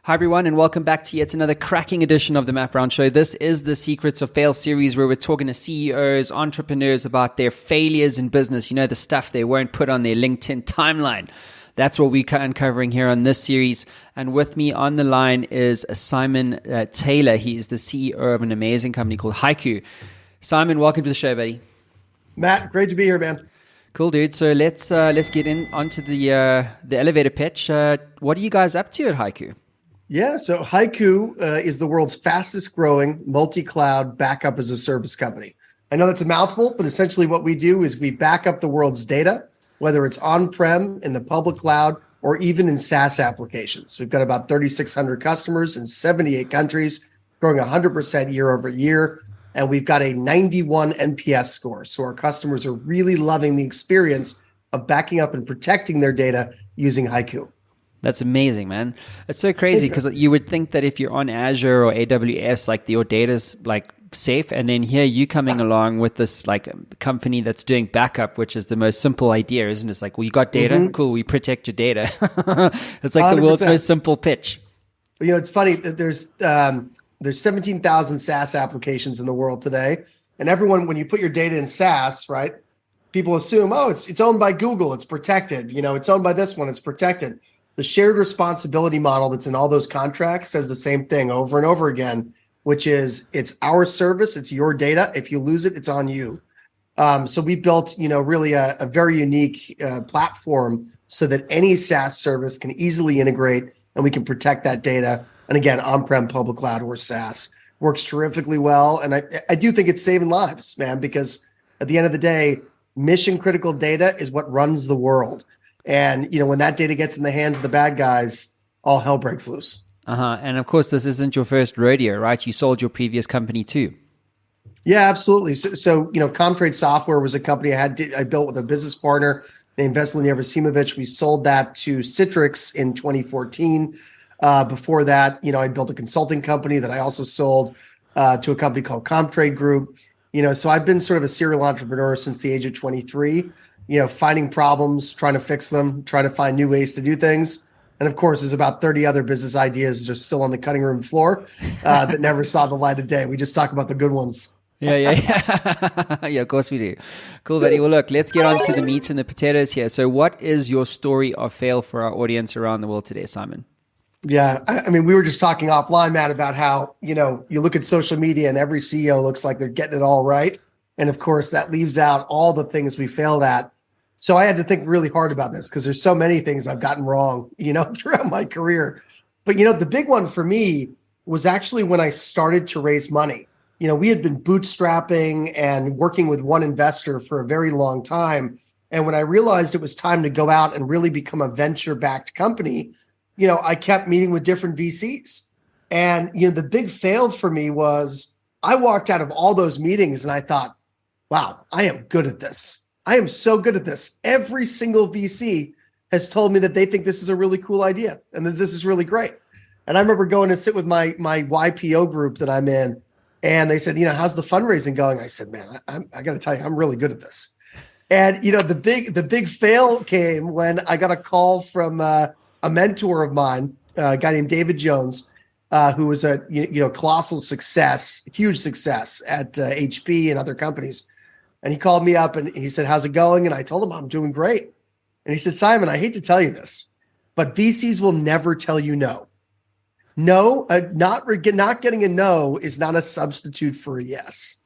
Hi, everyone, and welcome back to yet another cracking edition of the Matt Brown Show. This is the Secrets of Fail series where we're talking to CEOs, entrepreneurs about their failures in business. You know, the stuff they won't put on their LinkedIn timeline. That's what we're uncovering here on this series. And with me on the line is Simon Taylor. He is the CEO of an amazing company called HYCU. Simon, welcome to the show, buddy. Matt, great to be here, man. Cool, dude. So let's get onto the elevator pitch. What are you guys up to at HYCU? Yeah, so HYCU is the world's fastest growing multi-cloud backup as a service company. I know that's a mouthful, but essentially what we do is we back up the world's data, whether it's on-prem, in the public cloud, or even in SaaS applications. We've got about 3,600 customers in 78 countries, growing 100% year over year. And we've got a 91 NPS score. So our customers are really loving the experience of backing up and protecting their data using HYCU. That's amazing, man. It's so crazy because you would think that if you're on Azure or AWS, like your data's like safe. And then here you coming along with this like company that's doing backup, which is the most simple idea, isn't it? It's like, well, you got data. Cool. We protect your data. It's like 100%. The world's most simple pitch. You know, it's funny that there's 17,000 SaaS applications in the world today. And everyone, when you put your data in SaaS, right, people assume, oh, it's owned by Google. It's protected. You know, it's owned by this one. It's protected. The shared responsibility model that's in all those contracts says the same thing over and over again, which is it's our service, it's your data. If you lose it, it's on you. So we built, you know, really a very unique platform so that any SaaS service can easily integrate and we can protect that data. And again, on-prem, public cloud, or SaaS works terrifically well. And I do think it's saving lives, man, because at the end of the day, mission critical data is what runs the world. And, you know, when that data gets in the hands of the bad guys, all hell breaks loose. And of course, this isn't your first rodeo, right? You sold your previous company too. Yeah, absolutely. So you know, Comtrade Software was a company I built with a business partner named Veselin Yervasimovich. We sold that to Citrix in 2014. Before that, you know, I built a consulting company that I also sold to a company called Comtrade Group. You know, so I've been sort of a serial entrepreneur since the age of 23. You know, finding problems, trying to fix them, trying to find new ways to do things. And of course, there's about 30 other business ideas that are still on the cutting room floor that never saw the light of day. We just talk about the good ones. Yeah. Yeah, of course we do. Cool, buddy. Well, look, let's get on to the meat and the potatoes here. So what is your story of fail for our audience around the world today, Simon? Yeah, I mean, we were just talking offline, Matt, about how, you know, you look at social media and every CEO looks like they're getting it all right. And of course, that leaves out all the things we failed at. So I had to think really hard about this because there's so many things I've gotten wrong, you know, throughout my career. But, you know, the big one for me was actually when I started to raise money. You know, we had been bootstrapping and working with one investor for a very long time. And when I realized it was time to go out and really become a venture-backed company, you know, I kept meeting with different VCs. And, you know, the big fail for me was I walked out of all those meetings and I thought, wow, I am good at this. I am so good at this. Every single VC has told me that they think this is a really cool idea and that this is really great. And I remember going to sit with my YPO group that I'm in, and they said, you know, how's the fundraising going? I said, man, I got to tell you, I'm really good at this. And, you know, the big fail came when I got a call from a mentor of mine, a guy named David Jones, who was a colossal success, huge success at HP and other companies. And he called me up and he said, how's it going? And I told him, I'm doing great. And he said, Simon, I hate to tell you this, but VCs will never tell you no. No, not getting a no is not a substitute for a yes.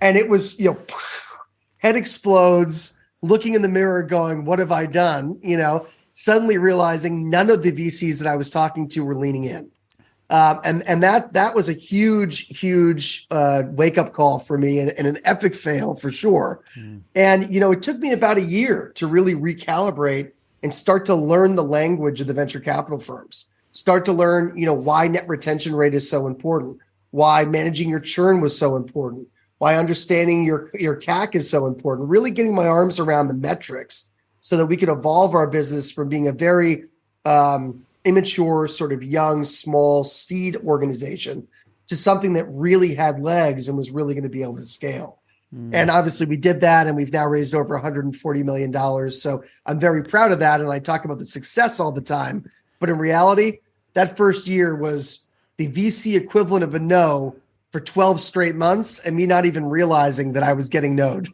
And it was, you know, head explodes, looking in the mirror going, what have I done? You know, suddenly realizing none of the VCs that I was talking to were leaning in. And that was a huge wake up call for me and an epic fail for sure. And, you know, it took me about a year to really recalibrate and start to learn the language of the venture capital firms, start to learn, you know, why net retention rate is so important, why managing your churn was so important, why understanding your CAC is so important, really getting my arms around the metrics so that we could evolve our business from being a very, immature, sort of young, small seed organization to something that really had legs and was really going to be able to scale. And obviously we did that, and we've now raised over $140 million. So I'm very proud of that. And I talk about the success all the time, but in reality, that first year was the VC equivalent of a no for 12 straight months and me not even realizing that I was getting no'd.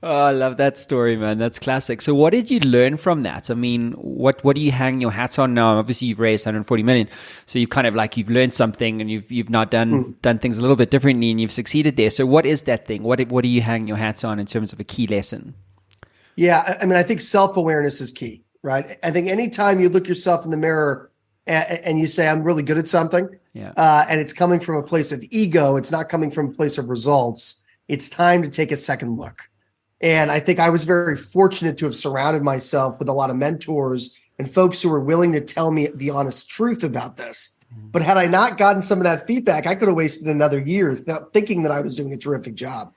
Oh, I love that story, man. That's classic. So what did you learn from that? I mean, what do you hang your hats on now? Obviously you've raised 140 million. So you've kind of like, you've learned something and you've now done things a little bit differently and you've succeeded there. So what is that thing? What do you hang your hats on in terms of a key lesson? Yeah. I mean, I think self-awareness is key, right? I think anytime you look yourself in the mirror and you say, I'm really good at something, and it's coming from a place of ego, it's not coming from a place of results, it's time to take a second look. And I think I was very fortunate to have surrounded myself with a lot of mentors and folks who were willing to tell me the honest truth about this. But had I not gotten some of that feedback, I could have wasted another year thinking that I was doing a terrific job.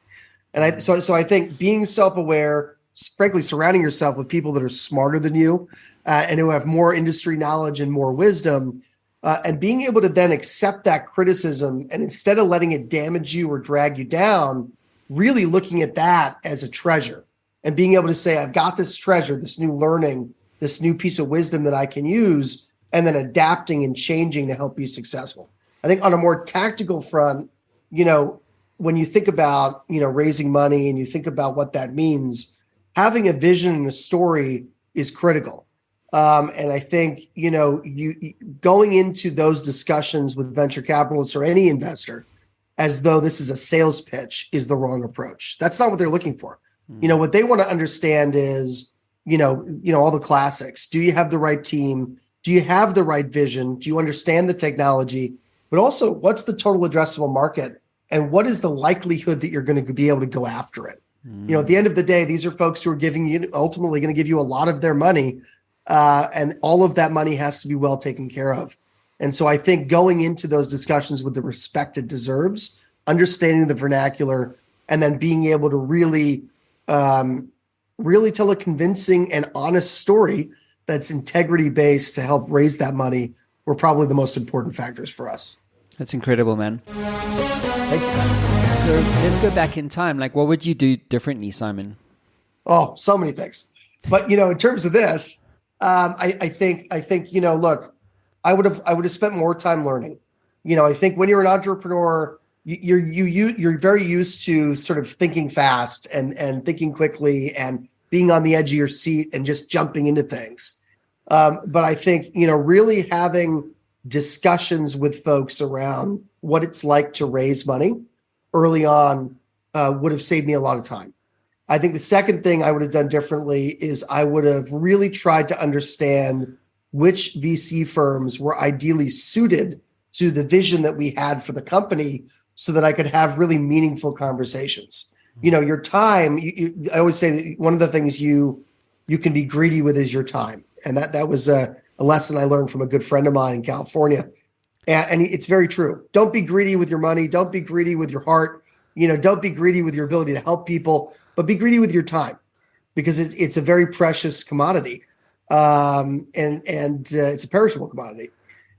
And so I think being self-aware, frankly, surrounding yourself with people that are smarter than you and who have more industry knowledge and more wisdom, and being able to then accept that criticism and instead of letting it damage you or drag you down, really looking at that as a treasure and being able to say, I've got this treasure, this new learning, this new piece of wisdom that I can use, and then adapting and changing to help be successful. I think on a more tactical front, when you think about, raising money and you think about what that means, having a vision and a story is critical. And I think, you going into those discussions with venture capitalists or any investor as though this is a sales pitch is the wrong approach. That's not what they're looking for. What they want to understand is, all the classics. Do you have the right team? Do you have the right vision? Do you understand the technology? But also, what's the total addressable market? And what is the likelihood that you're going to be able to go after it? At the end of the day, these are folks who are ultimately going to give you a lot of their money. And all of that money has to be well taken care of. And so I think going into those discussions with the respect it deserves, understanding the vernacular, and then being able to really tell a convincing and honest story that's integrity-based to help raise that money were probably the most important factors for us. That's incredible, man. Thank you. So let's go back in time. Like, what would you do differently, Simon? Oh, so many things. But, in terms of this, I think, look, I would have spent more time learning. I think when you're an entrepreneur, you're very used to sort of thinking fast and thinking quickly and being on the edge of your seat and just jumping into things. But I think, really having discussions with folks around what it's like to raise money early on would have saved me a lot of time. I think the second thing I would have done differently is I would have really tried to understand which VC firms were ideally suited to the vision that we had for the company so that I could have really meaningful conversations. Your time, I always say that one of the things you can be greedy with is your time. And that was a lesson I learned from a good friend of mine in California. And it's very true. Don't be greedy with your money. Don't be greedy with your heart. Don't be greedy with your ability to help people, but be greedy with your time because it's a very precious commodity. And it's a perishable commodity.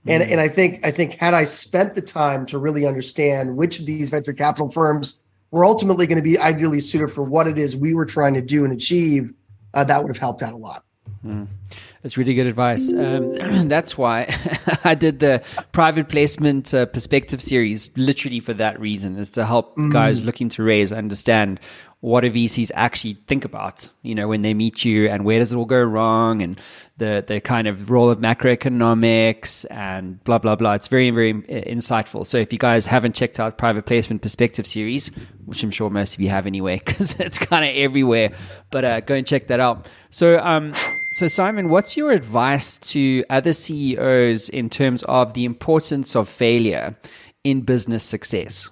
And I think had I spent the time to really understand which of these venture capital firms were ultimately going to be ideally suited for what it is we were trying to do and achieve, that would have helped out a lot. That's really good advice. That's why I did the private placement perspective series, literally for that reason, is to help guys looking to raise understand what do VCs actually think about, when they meet you, and where does it all go wrong, and the kind of role of macroeconomics and blah, blah, blah. It's very, very insightful. So if you guys haven't checked out Private Placement Perspective series, which I'm sure most of you have anyway, because it's kind of everywhere, but go and check that out. So Simon, what's your advice to other CEOs in terms of the importance of failure in business success?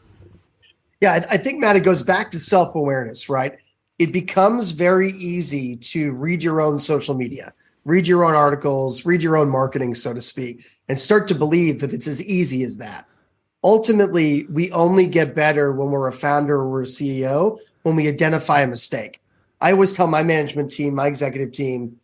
Yeah, I think, Matt, it goes back to self-awareness, right? It becomes very easy to read your own social media, read your own articles, read your own marketing, so to speak, and start to believe that it's as easy as that. Ultimately, we only get better when we're a founder or we're a CEO, when we identify a mistake. I always tell my management team, my executive team,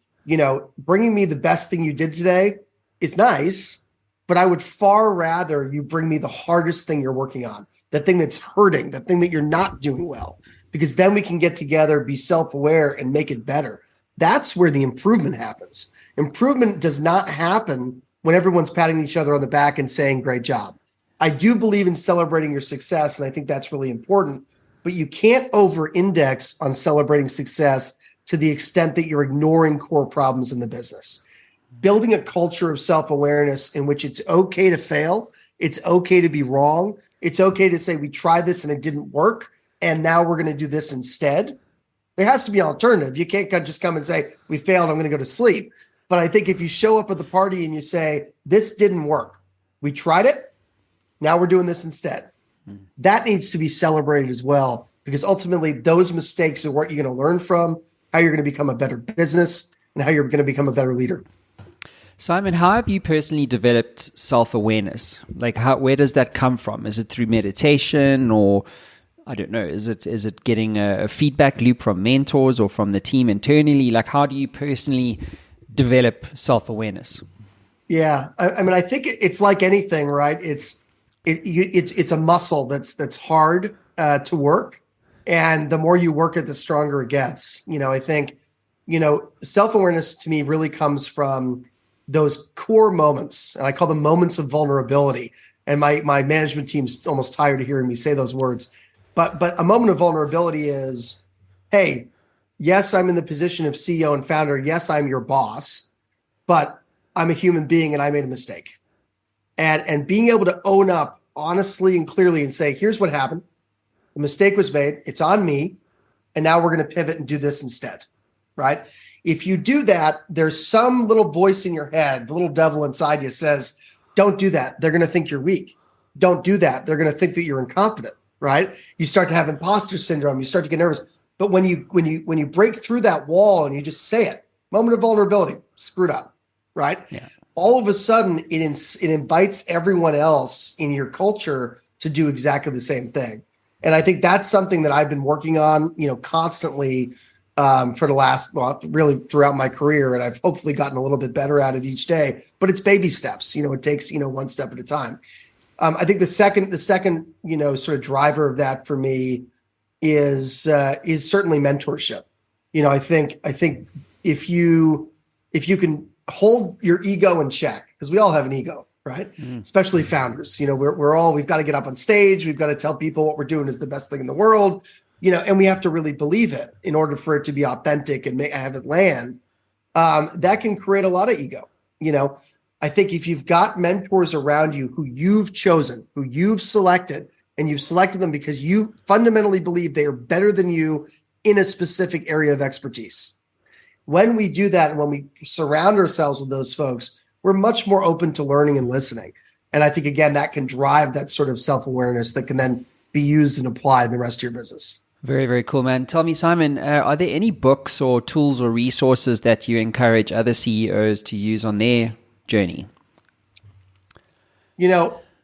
bringing me the best thing you did today is nice, but I would far rather you bring me the hardest thing you're working on, the thing that's hurting, the thing that you're not doing well, because then we can get together, be self-aware, and make it better. That's where the improvement happens. Improvement does not happen when everyone's patting each other on the back and saying, great job. I do believe in celebrating your success, and I think that's really important, but you can't over-index on celebrating success to the extent that you're ignoring core problems in the business. Building a culture of self-awareness in which it's okay to fail, it's okay to be wrong, it's okay to say we tried this and it didn't work, and now we're going to do this instead. There has to be an alternative. You can't just come and say, we failed, I'm going to go to sleep. But I think if you show up at the party and you say, this didn't work, we tried it, now we're doing this instead. That needs to be celebrated as well, because ultimately those mistakes are what you're going to learn from, how you're going to become a better business, and how you're going to become a better leader. Simon, how have you personally developed self-awareness? Like, where does that come from? Is it through meditation, or I don't know, is it getting a feedback loop from mentors or from the team internally? Like, how do you personally develop self-awareness? Yeah, I mean, I think it's like anything, right? It's a muscle that's hard to work, and the more you work it, the stronger it gets. I think self-awareness to me really comes from those core moments, and I call them moments of vulnerability. And my management team's almost tired of hearing me say those words, but a moment of vulnerability is, hey, yes, I'm in the position of CEO and founder. Yes, I'm your boss, but I'm a human being and I made a mistake. And being able to own up honestly and clearly and say, here's what happened. The mistake was made. It's on me. And now we're going to pivot and do this instead, right? If you do that, there's some little voice in your head, the little devil inside you says, don't do that. They're going to think you're weak. Don't do that. They're going to think that you're incompetent, right? You start to have imposter syndrome. You start to get nervous. But when you break through that wall and you just say it, moment of vulnerability, screwed up, right? Yeah. All of a sudden, it invites everyone else in your culture to do exactly the same thing. And I think that's something that I've been working on, constantly for the last, really throughout my career. And I've hopefully gotten a little bit better at it each day, but it's baby steps. It takes, one step at a time. I think the second, sort of driver of that for me is certainly mentorship. I think if you can hold your ego in check, because we all have an ego, right? Especially founders. We've got to get up on stage. We've got to tell people what we're doing is the best thing in the world, and we have to really believe it in order for it to be authentic and have it land. That can create a lot of ego. I think if you've got mentors around you who you've chosen, who you've selected, and you've selected them because you fundamentally believe they are better than you in a specific area of expertise. When we do that and when we surround ourselves with those folks, we're much more open to learning and listening. And I think, again, that can drive that sort of self-awareness that can then be used and applied in the rest of your business. Very, very cool, man. Tell me, Simon, are there any books or tools or resources that you encourage other CEOs to use on their journey?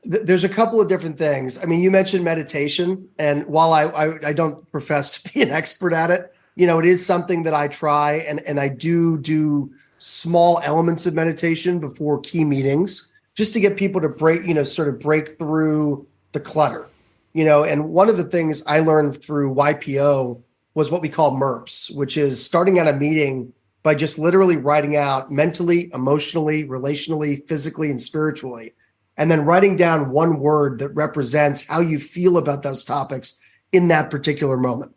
There's a couple of different things. I mean, you mentioned meditation, and while I don't profess to be an expert at it, it is something that I try, and I do small elements of meditation before key meetings, just to get people to break through the clutter. And one of the things I learned through YPO was what we call MERPs, which is starting out a meeting by just literally writing out mentally, emotionally, relationally, physically, and spiritually, and then writing down one word that represents how you feel about those topics in that particular moment.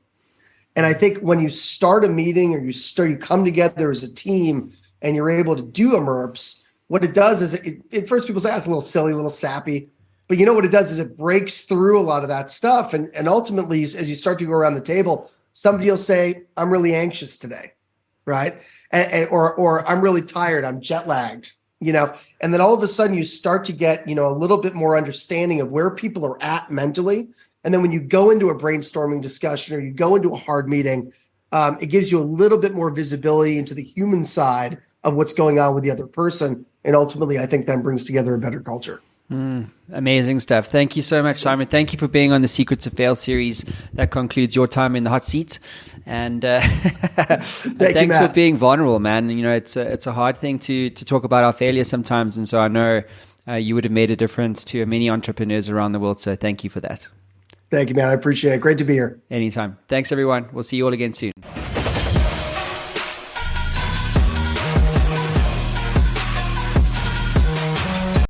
And I think when you start a meeting or you come together as a team and you're able to do a MERPs, what it does is at first people say, it's a little silly, a little sappy. But what it does is it breaks through a lot of that stuff. And ultimately, as you start to go around the table, somebody will say, I'm really anxious today, right? Or I'm really tired, I'm jet lagged, and then all of a sudden you start to get, a little bit more understanding of where people are at mentally. And then when you go into a brainstorming discussion or you go into a hard meeting, it gives you a little bit more visibility into the human side of what's going on with the other person. And ultimately, I think that brings together a better culture. Amazing stuff. Thank you so much, Simon. Thank you for being on the Secrets of Fail series. That concludes your time in the hot seat. And, thanks for being vulnerable, man. It's a hard thing to talk about our failure sometimes. And so I know you would have made a difference to many entrepreneurs around the world. So thank you for that. Thank you, man. I appreciate it. Great to be here. Anytime. Thanks, everyone. We'll see you all again soon.